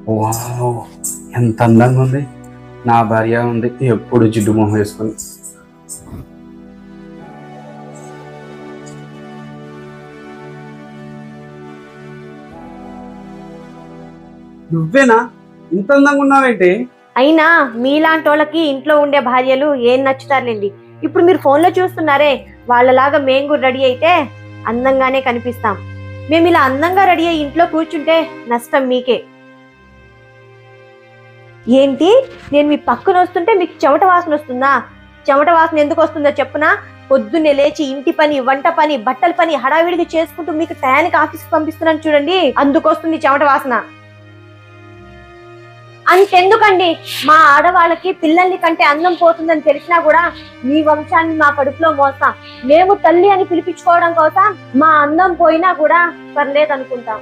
Wow, ఎంత అందంగా ఉంది. నా భార్య ఉంది ఎప్పుడు జిడ్డు మొహం వేసుకొని. నువ్వేనా ఇంత అందంగా ఉన్నావేంటి? అయినా మీలాంటి వాళ్ళకి ఇంట్లో ఉండే భార్యలు ఏం నచ్చుతారులేండి. ఇప్పుడు మీరు ఫోన్లో చూస్తున్నారే, వాళ్ళలాగా మేము కూడా రెడీ అయితే అందంగానే కనిపిస్తాం. మేము ఇలా అందంగా రెడీ అయ్యి ఇంట్లో కూర్చుంటే నష్టం మీకే. ఏంటి, నేను మీ పక్కన వస్తుంటే మీకు చెమట వాసన వస్తుందా? చెమట వాసన ఎందుకు వస్తుందో చెప్పునా? పొద్దున్నే లేచి ఇంటి పని, వంట పని, బట్టల పని హడావిడిగా చేసుకుంటూ మీకు టయానికి ఆఫీస్కి పంపిస్తున్నాను చూడండి, అందుకు వస్తుంది చెమట వాసన. అంతెందుకండి, మా ఆడవాళ్ళకి పిల్లల్ని కంటే అందం పోతుందని తెలిసినా కూడా మీ వంశాన్ని మా కడుపులో మోస్తాం. మేము తల్లి అని పిలిపించుకోవడం కోసం మా అందం పోయినా కూడా పర్లేదు అనుకుంటాం.